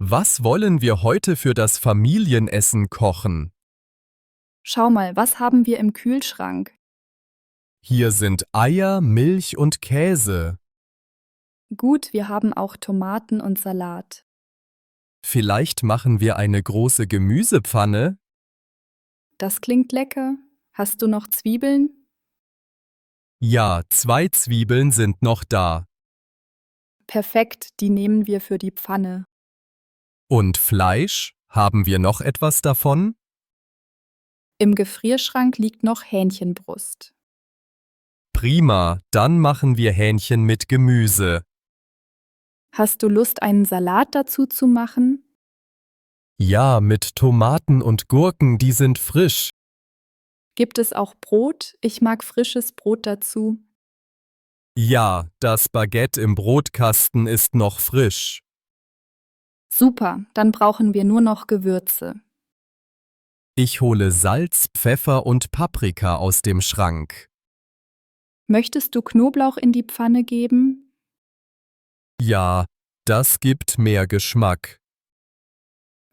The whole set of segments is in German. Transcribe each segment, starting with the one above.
Was wollen wir heute für das Familienessen kochen? Schau mal, was haben wir im Kühlschrank? Hier sind Eier, Milch und Käse. Gut, wir haben auch Tomaten und Salat. Vielleicht machen wir eine große Gemüsepfanne? Das klingt lecker. Hast du noch Zwiebeln? Ja, 2 Zwiebeln sind noch da. Perfekt, die nehmen wir für die Pfanne. Und Fleisch? Haben wir noch etwas davon? Im Gefrierschrank liegt noch Hähnchenbrust. Prima, dann machen wir Hähnchen mit Gemüse. Hast du Lust, einen Salat dazu zu machen? Ja, mit Tomaten und Gurken, die sind frisch. Gibt es auch Brot? Ich mag frisches Brot dazu. Ja, das Baguette im Brotkasten ist noch frisch. Super, dann brauchen wir nur noch Gewürze. Ich hole Salz, Pfeffer und Paprika aus dem Schrank. Möchtest du Knoblauch in die Pfanne geben? Ja, das gibt mehr Geschmack.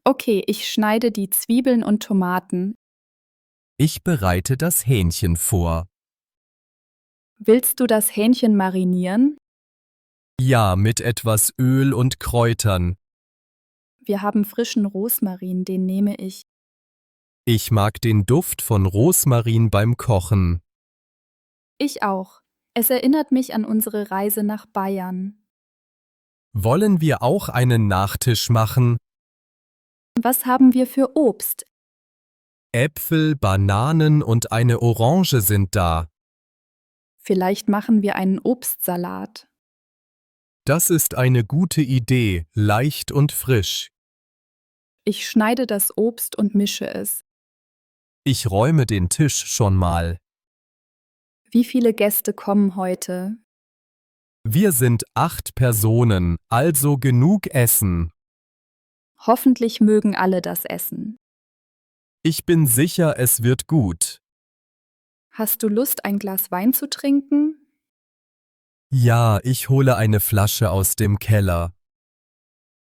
Okay, ich schneide die Zwiebeln und Tomaten. Ich bereite das Hähnchen vor. Willst du das Hähnchen marinieren? Ja, mit etwas Öl und Kräutern. Wir haben frischen Rosmarin, den nehme ich. Ich mag den Duft von Rosmarin beim Kochen. Ich auch. Es erinnert mich an unsere Reise nach Bayern. Wollen wir auch einen Nachtisch machen? Was haben wir für Obst? Äpfel, Bananen und eine Orange sind da. Vielleicht machen wir einen Obstsalat. Das ist eine gute Idee, leicht und frisch. Ich schneide das Obst und mische es. Ich räume den Tisch schon mal. Wie viele Gäste kommen heute? Wir sind 8 Personen, also genug Essen. Hoffentlich mögen alle das Essen. Ich bin sicher, es wird gut. Hast du Lust, ein Glas Wein zu trinken? Ja, ich hole eine Flasche aus dem Keller.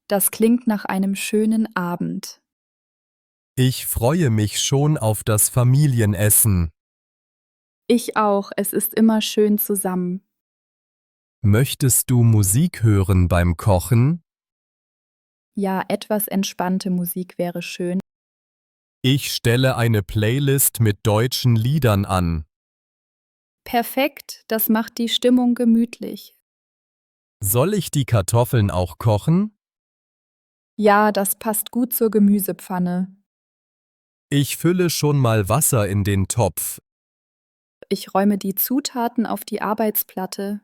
Das klingt nach einem schönen Abend. Ich freue mich schon auf das Familienessen. Ich auch, es ist immer schön zusammen. Möchtest du Musik hören beim Kochen? Ja, etwas entspannte Musik wäre schön. Ich stelle eine Playlist mit deutschen Liedern an. Perfekt, das macht die Stimmung gemütlich. Soll ich die Kartoffeln auch kochen? Ja, das passt gut zur Gemüsepfanne. Ich fülle schon mal Wasser in den Topf. Ich räume die Zutaten auf die Arbeitsplatte.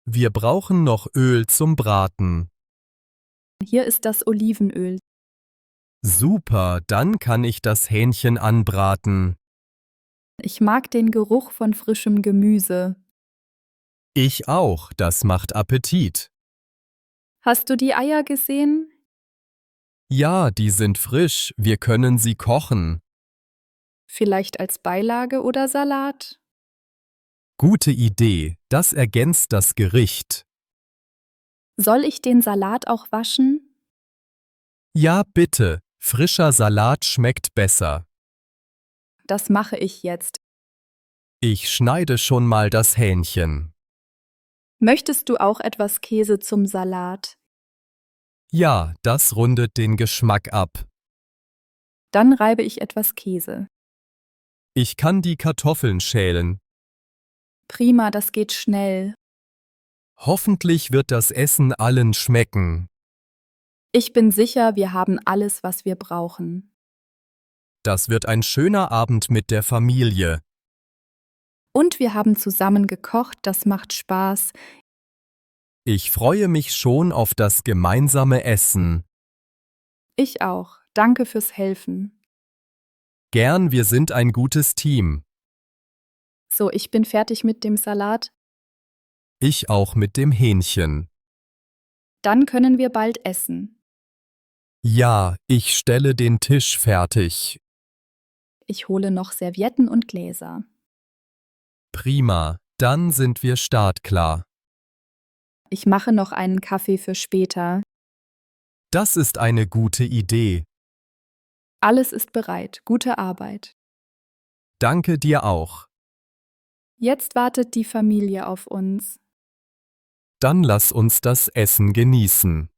Wir brauchen noch Öl zum Braten. Hier ist das Olivenöl. Super, dann kann ich das Hähnchen anbraten. Ich mag den Geruch von frischem Gemüse. Ich auch, das macht Appetit. Hast du die Eier gesehen? Ja, die sind frisch, wir können sie kochen. Vielleicht als Beilage oder Salat? Gute Idee, das ergänzt das Gericht. Soll ich den Salat auch waschen? Ja, bitte, frischer Salat schmeckt besser. Das mache ich jetzt. Ich schneide schon mal das Hähnchen. Möchtest du auch etwas Käse zum Salat? Ja, das rundet den Geschmack ab. Dann reibe ich etwas Käse. Ich kann die Kartoffeln schälen. Prima, das geht schnell. Hoffentlich wird das Essen allen schmecken. Ich bin sicher, wir haben alles, was wir brauchen. Das wird ein schöner Abend mit der Familie. Und wir haben zusammen gekocht, das macht Spaß. Ich freue mich schon auf das gemeinsame Essen. Ich auch. Danke fürs Helfen. Gern, wir sind ein gutes Team. So, ich bin fertig mit dem Salat. Ich auch mit dem Hähnchen. Dann können wir bald essen. Ja, ich stelle den Tisch fertig. Ich hole noch Servietten und Gläser. Prima, dann sind wir startklar. Ich mache noch einen Kaffee für später. Das ist eine gute Idee. Alles ist bereit. Gute Arbeit. Danke dir auch. Jetzt wartet die Familie auf uns. Dann lass uns das Essen genießen.